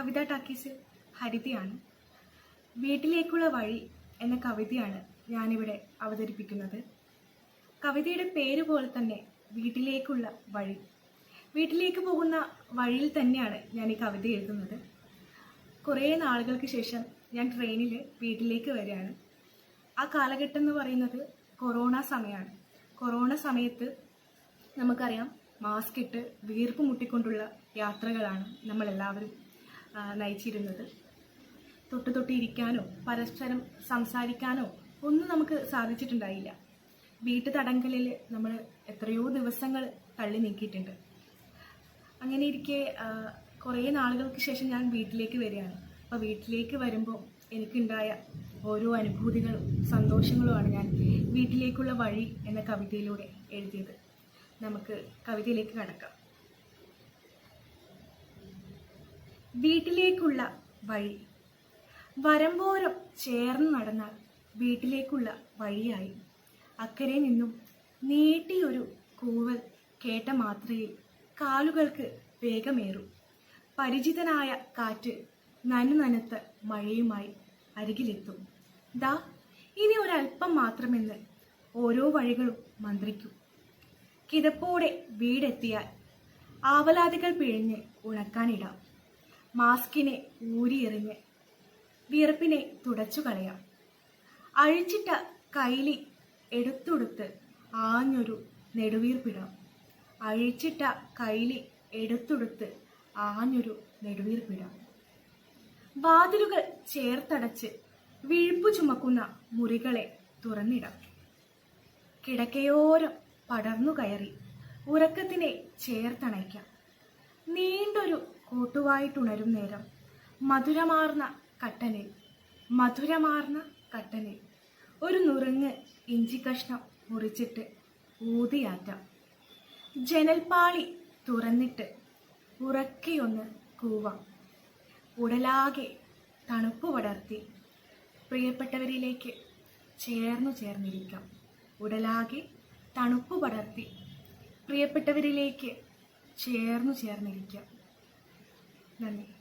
കവിതാ ടാക്കീസിൽ ഹരിതയാണ്. വീട്ടിലേക്കുള്ള വഴി എന്ന കവിതയാണ് ഞാനിവിടെ അവതരിപ്പിക്കുന്നത്. കവിതയുടെ പേര് പോലെ തന്നെ വീട്ടിലേക്കുള്ള വഴി. വീട്ടിലേക്ക് പോകുന്ന വഴിയിൽ തന്നെയാണ് ഞാൻ ഈ കവിത എഴുതുന്നത്. കുറേ നാളുകൾക്ക് ശേഷം ഞാൻ ട്രെയിനിൽ വീട്ടിലേക്ക് വരികയാണ്. ആ കാലഘട്ടം എന്ന് പറയുന്നത് കൊറോണ സമയമാണ്. കൊറോണ സമയത്ത് നമുക്കറിയാം, മാസ്ക് ഇട്ട് വീർപ്പ് മുട്ടിക്കൊണ്ടുള്ള യാത്രകളാണ് നമ്മളെല്ലാവരും നയിച്ചിരുന്നത്. തൊട്ടിരിക്കാനോ പരസ്പരം സംസാരിക്കാനോ ഒന്നും നമുക്ക് സാധിച്ചിട്ടുണ്ടായില്ല. വീട്ടുതടങ്കലിൽ നമ്മൾ എത്രയോ ദിവസങ്ങൾ തള്ളി നീക്കിയിട്ടുണ്ട്. അങ്ങനെ ഇരിക്കെ കുറേ നാളുകൾക്ക് ശേഷം ഞാൻ വീട്ടിലേക്ക് വരികയാണ്. അപ്പോൾ വീട്ടിലേക്ക് വരുമ്പോൾ എനിക്കുണ്ടായ ഓരോ അനുഭൂതികളും സന്തോഷങ്ങളുമാണ് ഞാൻ വീട്ടിലേക്കുള്ള വഴി എന്ന കവിതയിലൂടെ എഴുതിയത്. നമുക്ക് കവിതയിലേക്ക് കടക്കാം. വീട്ടിലേക്കുള്ള വഴി. വരമ്പോരം ചേർന്ന് നടന്നാൽ വീട്ടിലേക്കുള്ള വഴിയായി. അക്കരെ നിന്നും നീട്ടിയൊരു കൂവൽ കേട്ട മാത്രയിൽ കാലുകൾക്ക് വേഗമേറും. പരിചിതനായ കാറ്റ് നനുനനുത്ത മഴയുമായി അരികിലെത്തും. ദാ ഇനി ഒരല്പം മാത്രമെന്ന് ഓരോ വഴികളും മന്ത്രിക്കും. കിതപ്പോടെ വീടെത്തിയാൽ ആവലാതികൾ പിഴിഞ്ഞ് ഉണക്കാനിടാം. മാസ്കിനെ ഊരിയെറിഞ്ഞ് വിയർപ്പിനെ തുടച്ചു കളയാം. അഴിച്ചിട്ട കൈലി എടുത്തെടുത്ത് ആഞ്ഞൊരു നെടുവീർപ്പിടാം. അഴിച്ചിട്ട കൈലി എടുത്തെടുത്ത് ആഞ്ഞൊരു നെടുവീർപ്പിടാം. വാതിലുകൾ ചേർത്തടച്ച് വിഴുപ്പു ചുമക്കുന്ന മുറികളെ തുറന്നിടാം. കിടക്കയോരം പടർന്നു കയറി ഉറക്കത്തിനെ ചേർത്തണയ്ക്കാം. നീണ്ടൊരു കൂട്ടുവായിട്ടുണരും നേരം മധുരമാർന്ന കട്ടനിൽ ഒരു നുറുങ്ങ് ഇഞ്ചി കഷ്ണം മുറിച്ചിട്ട് ഊതിയാറ്റാം. ജനൽപ്പാളി തുറന്നിട്ട് ഉറക്കെയൊന്ന് കൂവാം. ഉടലാകെ തണുപ്പ് പടർത്തി പ്രിയപ്പെട്ടവരിലേക്ക് ചേർന്നിരിക്കാം. ഉടലാകെ തണുപ്പ് പടർത്തി പ്രിയപ്പെട്ടവരിലേക്ക് ചേർന്നിരിക്കാം. നന്ദി.